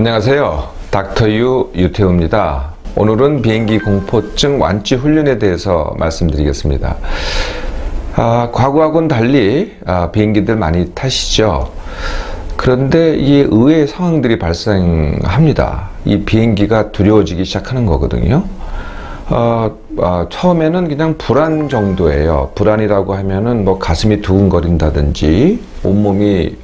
안녕하세요. 닥터유 유태우입니다. 오늘은 비행기 공포증 완치 훈련에 대해서 말씀드리겠습니다. 과거하고는 달리 비행기들 많이 타시죠. 그런데 이 의외의 상황들이 발생합니다. 이 비행기가 두려워지기 시작하는 거거든요. 처음에는 그냥 불안 정도예요. 불안이라고 하면은 뭐 가슴이 두근거린다든지 온몸이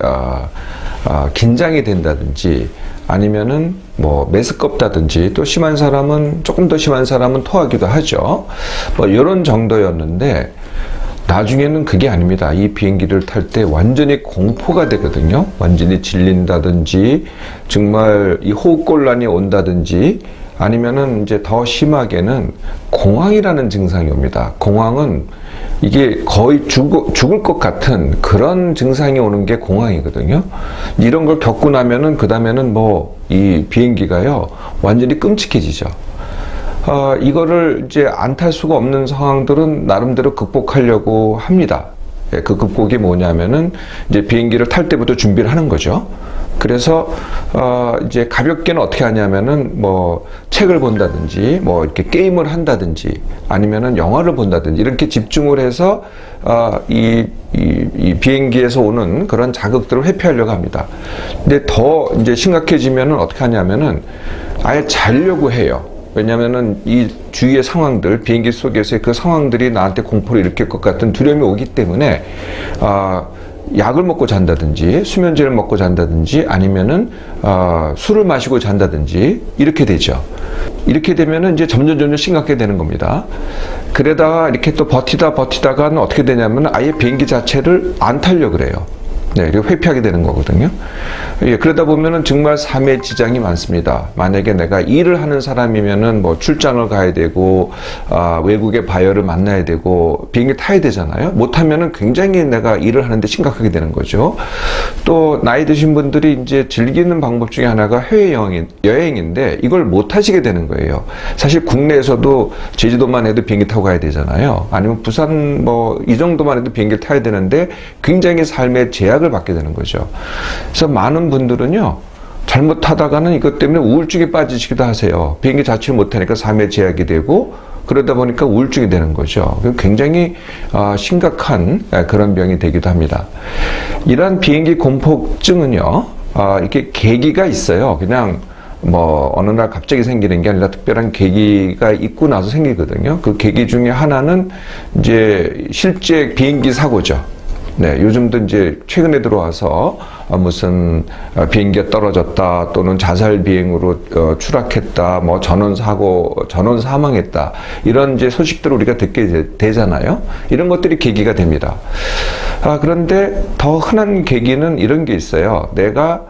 긴장이 된다든지 아니면은 뭐 메스껍다든지, 또 심한 사람은, 조금 더 심한 사람은 토하기도 하죠. 뭐 이런 정도였는데 나중에는 그게 아닙니다. 이 비행기를 탈 때 완전히 공포가 되거든요. 완전히 질린다든지, 정말 이 호흡곤란이 온다든지, 아니면은 이제 더 심하게는 공황이라는 증상이 옵니다. 공황은 이게 거의 죽을 것 같은 그런 증상이 오는 게 공황이거든요. 이런 걸 겪고 나면은 그 다음에는 뭐 이 비행기가요 완전히 끔찍해지죠. 이거를 이제 안 탈 수가 없는 상황들은 나름대로 극복하려고 합니다. 그 극복이 뭐냐면은 이제 비행기를 탈 때부터 준비를 하는 거죠. 그래서 이제 가볍게는 어떻게 하냐면은 뭐 책을 본다든지, 뭐 이렇게 게임을 한다든지, 아니면은 영화를 본다든지, 이렇게 집중을 해서 이 비행기에서 오는 그런 자극들을 회피하려고 합니다. 근데 더 이제 심각해지면은 어떻게 하냐면은 아예 자려고 해요. 왜냐면은 이 주위의 상황들, 비행기 속에서의 그 상황들이 나한테 공포를 일으킬 것 같은 두려움이 오기 때문에 약을 먹고 잔다든지, 수면제를 먹고 잔다든지, 아니면은 술을 마시고 잔다든지 이렇게 되죠. 이렇게 되면은 이제 점점 심각하게 되는 겁니다. 그러다가 이렇게 또 버티다가는 어떻게 되냐면 아예 비행기 자체를 안 타려고 그래요. 네, 이렇게 회피하게 되는 거거든요. 예, 그러다 보면은 정말 삶에 지장이 많습니다. 만약에 내가 일을 하는 사람이면은 뭐 출장을 가야 되고, 외국의 바이어를 만나야 되고, 비행기 타야 되잖아요. 못하면은 굉장히 내가 일을 하는데 심각하게 되는 거죠. 또, 나이 드신 분들이 이제 즐기는 방법 중에 하나가 여행인데, 이걸 못 하시게 되는 거예요. 사실 국내에서도 제주도만 해도 비행기 타고 가야 되잖아요. 아니면 부산 뭐, 이 정도만 해도 비행기를 타야 되는데, 굉장히 삶의 제약을 받게 되는 거죠. 그래서 많은 분들은요, 잘못하다가는 이것 때문에 우울증에 빠지시기도 하세요. 비행기 자체를 못하니까 삶의 제약이 되고, 그러다 보니까 우울증이 되는 거죠. 굉장히 심각한 그런 병이 되기도 합니다. 이러한 비행기 공포증은요, 이렇게 계기가 있어요. 그냥 뭐 어느 날 갑자기 생기는 게 아니라 특별한 계기가 있고 나서 생기거든요. 그 계기 중에 하나는 이제 실제 비행기 사고죠. 네, 요즘도 이제 최근에 들어와서 무슨 비행기가 떨어졌다, 또는 자살 비행으로 추락했다, 뭐 전원 사망했다, 이런 이제 소식들을 우리가 듣게 되잖아요. 이런 것들이 계기가 됩니다. 그런데 더 흔한 계기는 이런 게 있어요. 내가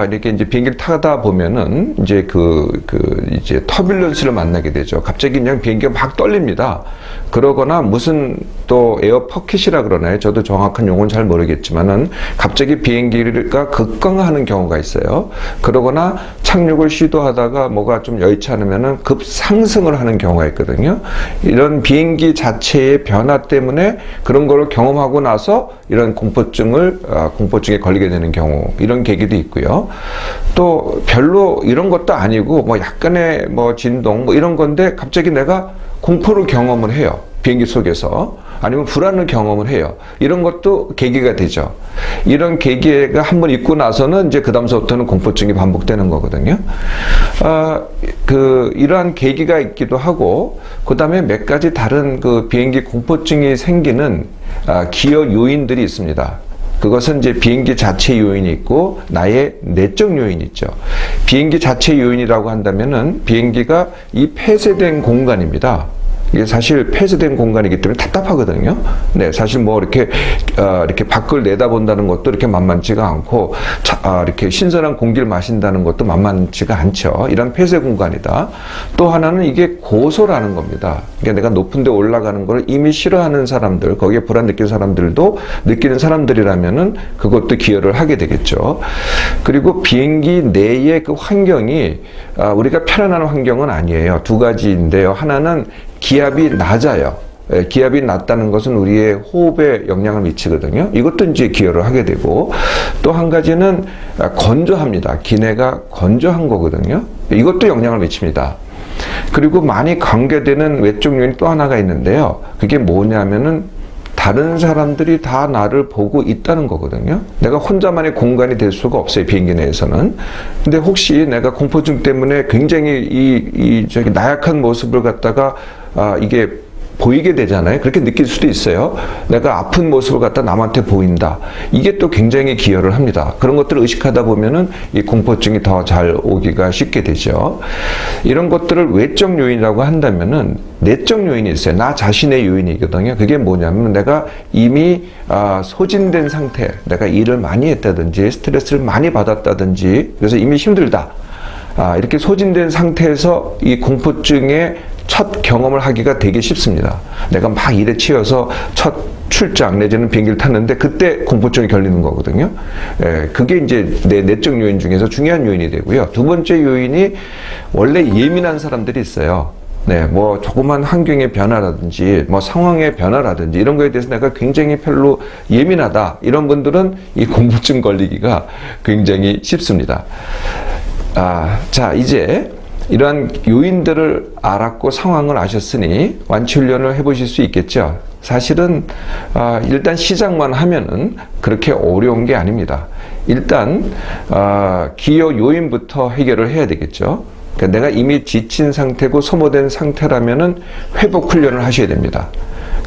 이렇게 이제 비행기를 타다 보면은 이제 이제 터뷸런스를 만나게 되죠. 갑자기 그냥 비행기가 막 떨립니다. 그러거나 무슨 또 에어 포켓이라 그러나요? 저도 정확한 용어는 잘 모르겠지만은 갑자기 비행기가 급강하는 경우가 있어요. 그러거나 착륙을 시도하다가 뭐가 좀 여의치 않으면은 급상승을 하는 경우가 있거든요. 이런 비행기 자체의 변화 때문에 그런 걸 경험하고 나서 이런 공포증에 걸리게 되는 경우, 이런 계기도 있고요. 또 별로 이런 것도 아니고 뭐 약간의 뭐 진동 뭐 이런 건데 갑자기 내가 공포를 경험을 해요. 비행기 속에서. 아니면 불안을 경험을 해요. 이런 것도 계기가 되죠. 이런 계기가 한번 있고 나서는 이제 그 다음서부터는 공포증이 반복되는 거거든요. 이러한 계기가 있기도 하고, 그 다음에 몇 가지 다른 그 비행기 공포증이 생기는 기여 요인들이 있습니다. 그것은 이제 비행기 자체 요인이 있고 나의 내적 요인이 있죠. 비행기 자체 요인이라고 한다면은 비행기가 이 폐쇄된 공간입니다. 이게 사실 폐쇄된 공간이기 때문에 답답하거든요. 네, 사실 뭐 이렇게 밖을 내다본다는 것도 이렇게 만만치가 않고, 이렇게 신선한 공기를 마신다는 것도 만만치가 않죠. 이런 폐쇄 공간이다. 또 하나는 이게 고소라는 겁니다. 그러니까 내가 높은 데 올라가는 걸 이미 싫어하는 사람들, 거기에 불안 느끼는 사람들도 느끼는 사람들이라면은 그것도 기여를 하게 되겠죠. 그리고 비행기 내의 그 환경이 우리가 편안한 환경은 아니에요. 두 가지인데요. 하나는 기압이 낮아요. 기압이 낮다는 것은 우리의 호흡에 영향을 미치거든요. 이것도 이제 기여를 하게 되고, 또 한 가지는 건조합니다. 기내가 건조한 거거든요. 이것도 영향을 미칩니다. 그리고 많이 관계되는 외적 요인이 또 하나가 있는데요. 그게 뭐냐면은 다른 사람들이 다 나를 보고 있다는 거거든요. 내가 혼자만의 공간이 될 수가 없어요, 비행기 내에서는. 근데 혹시 내가 공포증 때문에 굉장히 저기 나약한 모습을 갖다가 이게 보이게 되잖아요. 그렇게 느낄 수도 있어요. 내가 아픈 모습을 갖다 남한테 보인다. 이게 또 굉장히 기여를 합니다. 그런 것들을 의식하다 보면은 이 공포증이 더 잘 오기가 쉽게 되죠. 이런 것들을 외적 요인이라고 한다면은 내적 요인이 있어요. 나 자신의 요인이거든요. 그게 뭐냐면 내가 이미 소진된 상태, 내가 일을 많이 했다든지 스트레스를 많이 받았다든지 그래서 이미 힘들다. 이렇게 소진된 상태에서 이 공포증의 첫 경험을 하기가 되게 쉽습니다. 내가 막 일에 치여서 첫 출장 내지는 비행기를 탔는데 그때 공포증이 걸리는 거거든요. 그게 이제 내 내적 요인 중에서 중요한 요인이 되고요. 두 번째 요인이 원래 예민한 사람들이 있어요. 뭐 조그만 환경의 변화라든지 뭐 상황의 변화라든지 이런 거에 대해서 내가 굉장히 별로 예민하다. 이런 분들은 이 공포증 걸리기가 굉장히 쉽습니다. 자, 이제 이러한 요인들을 알았고 상황을 아셨으니 완치 훈련을 해보실 수 있겠죠. 사실은 일단 시작만 하면은 그렇게 어려운 게 아닙니다. 일단 기여 요인부터 해결을 해야 되겠죠. 그러니까 내가 이미 지친 상태고 소모된 상태라면은 회복 훈련을 하셔야 됩니다.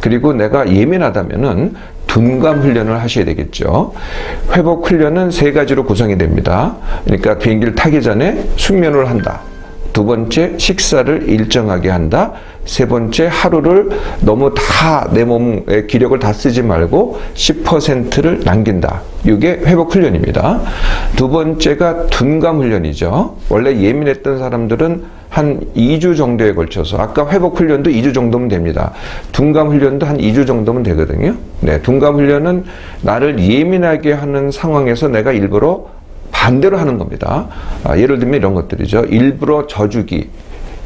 그리고 내가 예민하다면은 둔감 훈련을 하셔야 되겠죠. 회복 훈련은 세 가지로 구성이 됩니다. 그러니까 비행기를 타기 전에 숙면을 한다. 두 번째, 식사를 일정하게 한다. 세 번째, 하루를 너무 다 내 몸의 기력을 다 쓰지 말고 10%를 남긴다. 이게 회복 훈련입니다. 두 번째가 둔감 훈련이죠. 원래 예민했던 사람들은 한 2주 정도에 걸쳐서, 아까 회복 훈련도 2주 정도면 됩니다. 둔감 훈련도 한 2주 정도면 되거든요. 둔감 훈련은 나를 예민하게 하는 상황에서 내가 일부러 반대로 하는 겁니다. 예를 들면 이런 것들이죠. 일부러 져주기,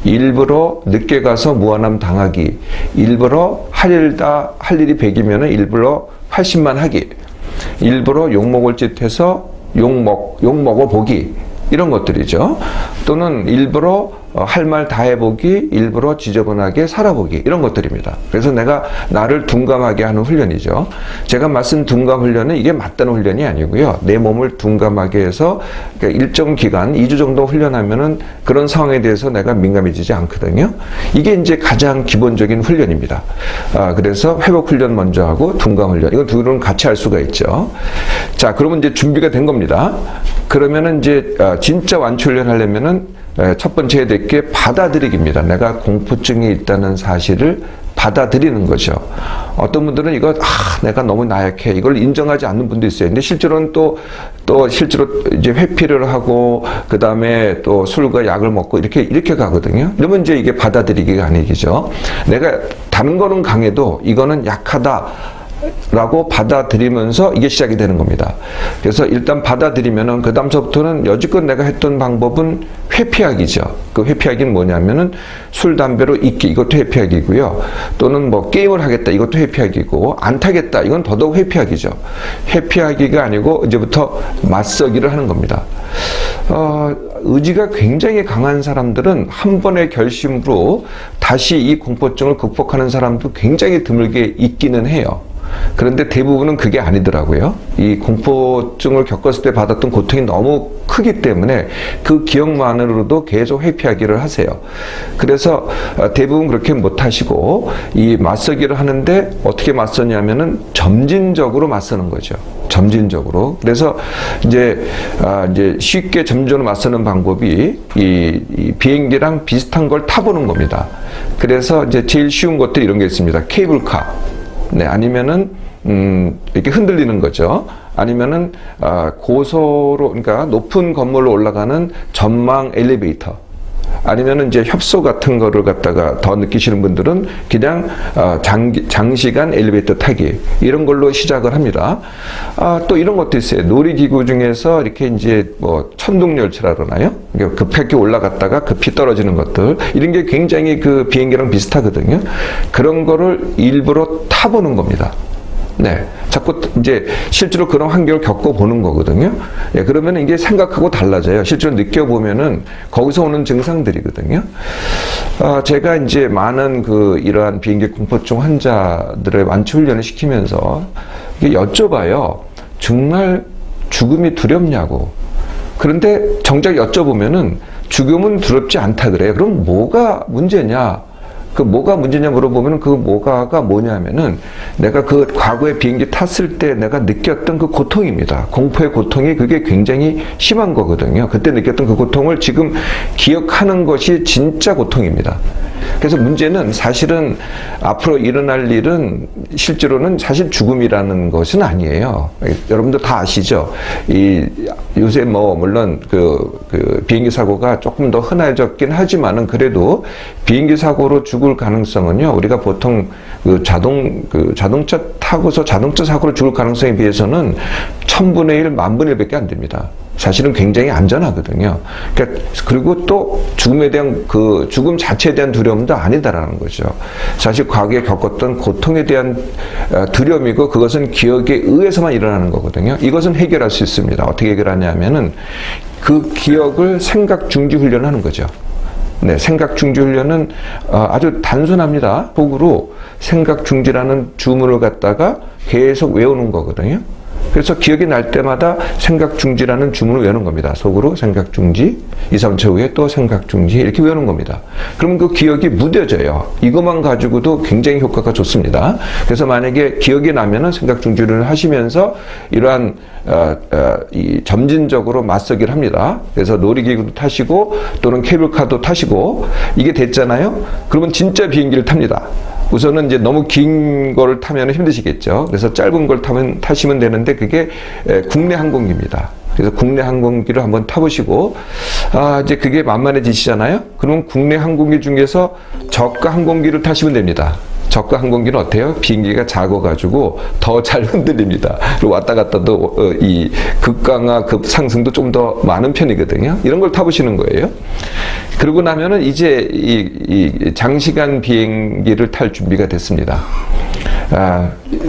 일부러 늦게 가서 무안함 당하기, 일부러 할 일이 100이면 일부러 80만 하기, 일부러 욕먹을 짓 해서 욕먹어 보기, 이런 것들이죠. 또는 일부러 할 말 다 해보기, 일부러 지저분하게 살아보기, 이런 것들입니다. 그래서 내가 나를 둔감하게 하는 훈련이죠. 제가 말씀 둔감 훈련은 이게 맞다는 훈련이 아니고요. 내 몸을 둔감하게 해서 일정 기간 2주 정도 훈련하면은 그런 상황에 대해서 내가 민감해지지 않거든요. 이게 이제 가장 기본적인 훈련입니다. 그래서 회복 훈련 먼저 하고 둔감 훈련, 이거 둘은 같이 할 수가 있죠. 자, 그러면 이제 준비가 된 겁니다. 그러면은 이제 진짜 완치 훈련 하려면은 첫 번째 해야 될 게 받아들이기입니다. 내가 공포증이 있다는 사실을 받아들이는 거죠. 어떤 분들은 이거 내가 너무 나약해, 이걸 인정하지 않는 분도 있어요. 근데 실제로는 또 실제로 이제 회피를 하고 그 다음에 또 술과 약을 먹고 이렇게 가거든요. 그러면 이제 이게 받아들이기가 아니죠. 내가 다른 거는 강해도 이거는 약하다 라고 받아들이면서 이게 시작이 되는 겁니다. 그래서 일단 받아들이면은 그 다음서부터는 여지껏 내가 했던 방법은 회피하기죠. 그 회피하기는 뭐냐면은 술, 담배로 잊기, 이것도 회피하기고요. 또는 뭐 게임을 하겠다, 이것도 회피하기고, 안 타겠다, 이건 더더욱 회피하기죠. 회피하기가 아니고 이제부터 맞서기를 하는 겁니다. 의지가 굉장히 강한 사람들은 한 번의 결심으로 다시 이 공포증을 극복하는 사람도 굉장히 드물게 있기는 해요. 그런데 대부분은 그게 아니더라고요. 이 공포증을 겪었을 때 받았던 고통이 너무 크기 때문에 그 기억만으로도 계속 회피하기를 하세요. 그래서 대부분 그렇게 못하시고 이 맞서기를 하는데 어떻게 맞서냐면은 점진적으로 맞서는 거죠. 점진적으로. 그래서 이제 쉽게 점진적으로 맞서는 방법이 이 비행기랑 비슷한 걸 타보는 겁니다. 그래서 이제 제일 쉬운 것들이 이런 게 있습니다. 케이블카. 아니면은 이렇게 흔들리는 거죠. 아니면은 고소로, 그러니까 높은 건물로 올라가는 전망 엘리베이터. 아니면은 이제 협소 같은 거를 갖다가 더 느끼시는 분들은 그냥 장시간 엘리베이터 타기 이런 걸로 시작을 합니다. 또 이런 것도 있어요. 놀이기구 중에서 이렇게 이제 뭐 천둥열차라 그러나요? 급하게 올라갔다가 급히 떨어지는 것들 이런 게 굉장히 그 비행기랑 비슷하거든요. 그런 거를 일부러 타보는 겁니다. 네. 자꾸 이제 실제로 그런 환경을 겪어보는 거거든요. 예, 그러면 이게 생각하고 달라져요. 실제로 느껴보면은 거기서 오는 증상들이거든요. 제가 이제 많은 이러한 비행기 공포증 환자들의 완치 훈련을 시키면서 이게 여쭤봐요. 정말 죽음이 두렵냐고. 그런데 정작 여쭤보면은 죽음은 두렵지 않다 그래요. 그럼 뭐가 문제냐? 그 뭐가 문제냐 물어보면 그 뭐가가 뭐냐면은 내가 그 과거에 비행기 탔을 때 내가 느꼈던 그 고통입니다. 공포의 고통이 그게 굉장히 심한 거거든요. 그때 느꼈던 그 고통을 지금 기억하는 것이 진짜 고통입니다. 그래서 문제는 사실은 앞으로 일어날 일은 실제로는 사실 죽음이라는 것은 아니에요. 여러분들 다 아시죠? 요새 뭐 물론 그 비행기 사고가 조금 더 흔해졌긴 하지만은 그래도 비행기 사고로 죽을 가능성은요. 우리가 보통 자동차 타고서 자동차 사고로 죽을 가능성에 비해서는 1000분의 1, 10,000분의 1밖에 안 됩니다. 사실은 굉장히 안전하거든요. 그러니까 그리고 또 죽음에 대한 죽음 자체에 대한 두려움도 아니다라는 거죠. 사실 과거에 겪었던 고통에 대한 두려움이고 그것은 기억에 의해서만 일어나는 거거든요. 이것은 해결할 수 있습니다. 어떻게 해결하냐면은 그 기억을 생각 중지 훈련하는 거죠. 네, 생각 중지 훈련은 아주 단순합니다. 속으로 생각 중지라는 주문을 갖다가 계속 외우는 거거든요. 그래서 기억이 날 때마다 생각 중지라는 주문을 외우는 겁니다. 속으로 생각 중지, 2, 3초 후에 또 생각 중지 이렇게 외우는 겁니다. 그러면 그 기억이 무뎌져요. 이것만 가지고도 굉장히 효과가 좋습니다. 그래서 만약에 기억이 나면은 생각 중지를 하시면서 이러한 점진적으로 맞서기를 합니다. 그래서 놀이기구도 타시고 또는 케이블카도 타시고 이게 됐잖아요. 그러면 진짜 비행기를 탑니다. 우선은 이제 너무 긴 걸 타면 힘드시겠죠. 그래서 짧은 걸 타시면 되는데 그게 국내 항공기입니다. 그래서 국내 항공기를 한번 타보시고 이제 그게 만만해지시잖아요. 그러면 국내 항공기 중에서 저가 항공기를 타시면 됩니다. 저가 항공기는 어때요? 비행기가 작아가지고 더 잘 흔들립니다. 그리고 왔다 갔다도 이 급강하, 급상승도 좀 더 많은 편이거든요. 이런 걸 타보시는 거예요. 그러고 나면은 이제 이 장시간 비행기를 탈 준비가 됐습니다.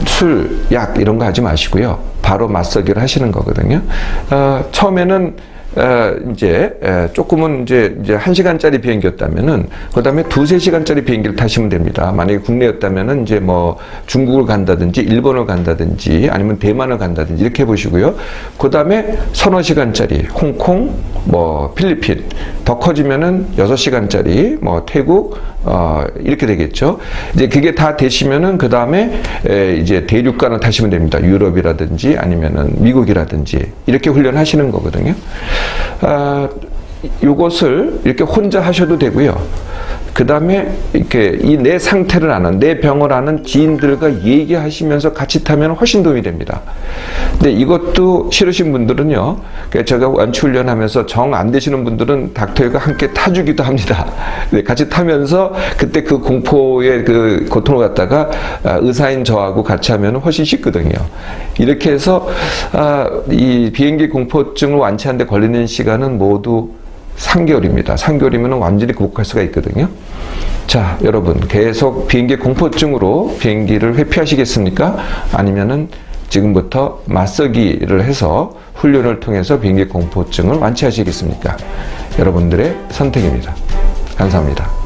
술, 약 이런 거 하지 마시고요. 바로 맞서기를 하시는 거거든요. 처음에는 이제 조금은 이제 1시간짜리 비행기였다면은 그다음에 2-3시간짜리 비행기를 타시면 됩니다. 만약에 국내였다면은 이제 뭐 중국을 간다든지 일본을 간다든지 아니면 대만을 간다든지 이렇게 해 보시고요. 그다음에 3-4시간짜리 홍콩, 뭐 필리핀, 더 커지면은 6시간짜리 뭐 태국 이렇게 되겠죠. 이제 그게 다 되시면은 그다음에 이제 대륙간을 타시면 됩니다. 유럽이라든지 아니면은 미국이라든지 이렇게 훈련하시는 거거든요. 요것을 이렇게 혼자 하셔도 되고요. 그 다음에 이렇게 내 상태를 아는, 내 병을 아는 지인들과 얘기하시면서 같이 타면 훨씬 도움이 됩니다. 근데 이것도 싫으신 분들은요, 제가 완치 훈련하면서 정 안 되시는 분들은 닥터가 함께 타주기도 합니다. 같이 타면서 그때 그 공포의 그 고통을 갖다가 의사인 저하고 같이 하면 훨씬 쉽거든요. 이렇게 해서 이 비행기 공포증을 완치하는 데 걸리는 시간은 모두 3개월입니다. 3개월이면 완전히 극복할 수가 있거든요. 자, 여러분 계속 비행기 공포증으로 비행기를 회피하시겠습니까? 아니면은 지금부터 맞서기를 해서 훈련을 통해서 비행기 공포증을 완치하시겠습니까? 여러분들의 선택입니다. 감사합니다.